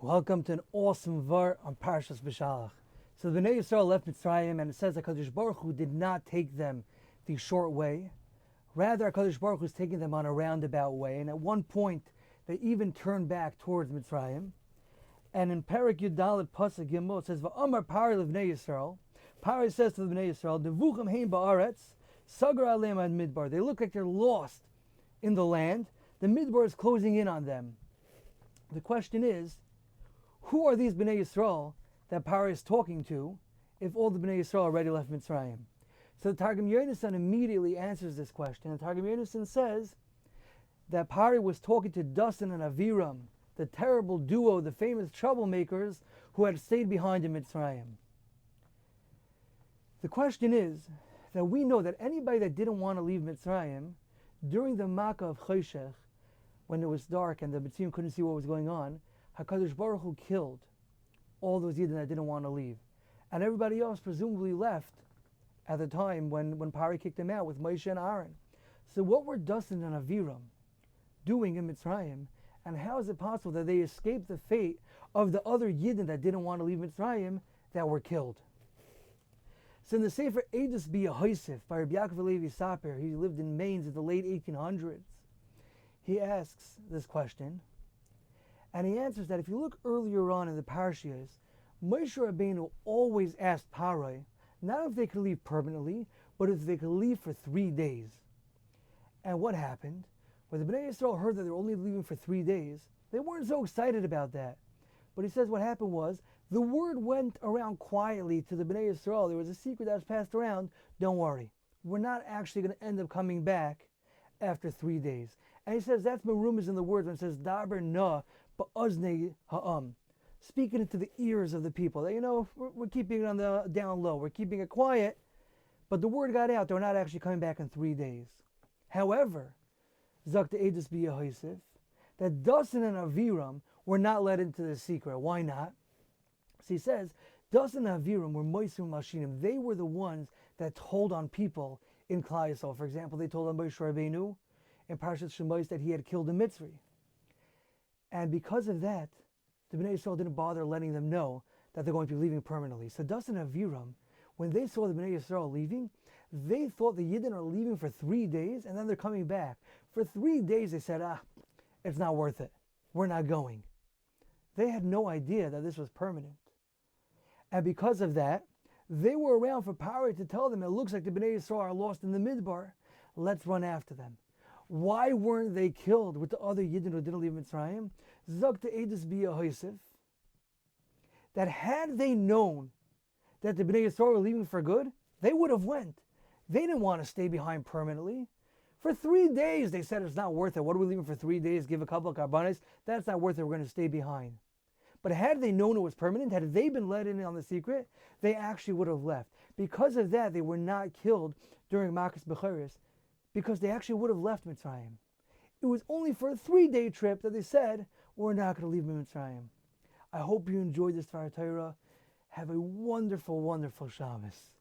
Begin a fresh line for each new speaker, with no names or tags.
Welcome to an awesome Dvar on Torah-Beshalach. So the Bnei Yisrael left Mitzrayim, and it says that HaKadosh Baruch Hu did not take them the short way. Rather, HaKadosh Baruch Hu was taking them on a roundabout way, and at one point, they even turned back towards Mitzrayim. And in Perek Yudalet Pasuk Gimel, it says, "Va'amar Pari l'Bnei Yisrael." Pari says to the Bnei Yisrael, "Nevuchim heim ba'aretz, sagar aleim ad midbar." They look like they're lost in the land. The midbar is closing in on them. The question is, who are these Bnei Yisrael that Pari is talking to if all the Bnei Yisrael already left Mitzrayim? So the Targum Yonasan immediately answers this question. And Targum Yonasan says that Pari was talking to Dasan and Aviram, the terrible duo, the famous troublemakers who had stayed behind in Mitzrayim. The question is that we know that anybody that didn't want to leave Mitzrayim during the Makkah of Choshech, when it was dark and the Mitzrayim couldn't see what was going on, HaKadosh Baruch Hu killed all those Yidden that didn't want to leave. And everybody else presumably left at the time when Pari kicked them out with Moshe and Aaron. So what were Dasan and Aviram doing in Mitzrayim? And how is it possible that they escaped the fate of the other Yidden that didn't want to leave Mitzrayim that were killed? So in the Sefer Eidos B'Yehosef by Rabbi Yaakov Levi Saper, he lived in Mainz in the late 1800s, he asks this question. And he answers that if you look earlier on in the parashas, Moshe Rabbeinu always asked Pari, not if they could leave permanently, but if they could leave for 3 days. And what happened? When the Bnei Yisrael heard that they were only leaving for 3 days, they weren't so excited about that. But he says what happened was, the word went around quietly to the Bnei Yisrael. There was a secret that was passed around. Don't worry, we're not actually going to end up coming back after 3 days. And he says that's merumas in the words when it says, Daber na ba'oznei ha'am. Speaking into the ears of the people. That, we're keeping it on the down low. We're keeping it quiet. But the word got out. They're not actually coming back in 3 days. However, Zakta Eidos B'Yehosef, that Dasan and Aviram were not let into the secret. Why not? So he says, Dasan and Aviram were Moisim Mashinim. They were the ones that told on people in Klal Yisrael. For example, they told on Moshe Rabbeinu in Parashat Shemos that he had killed a Mitzri. And because of that, the Bnei Yisrael didn't bother letting them know that they're going to be leaving permanently. So Dasan and Aviram, when they saw the Bnei Yisrael leaving, they thought the Yidden are leaving for 3 days and then they're coming back. For 3 days they said, it's not worth it. We're not going. They had no idea that this was permanent. And because of that, they were around for Pari to tell them, it looks like the Bnei Yisrael are lost in the Midbar. Let's run after them. Why weren't they killed with the other Yidden who didn't leave Mitzrayim? Zakta Eidos B'Yehosef, that had they known that the Bnei Yisrael were leaving for good, they would have went. They didn't want to stay behind permanently. For 3 days, they said it's not worth it. What are we leaving for 3 days? Give a couple of carbonates. That's not worth it. We're going to stay behind. But had they known it was permanent, had they been let in on the secret, they actually would have left. Because of that, they were not killed during Makas Bechoros, because they actually would have left Mitzrayim. It was only for a 3-day trip that they said, we're not going to leave Mitzrayim. I hope you enjoyed this Torah. Have a wonderful, wonderful Shabbos.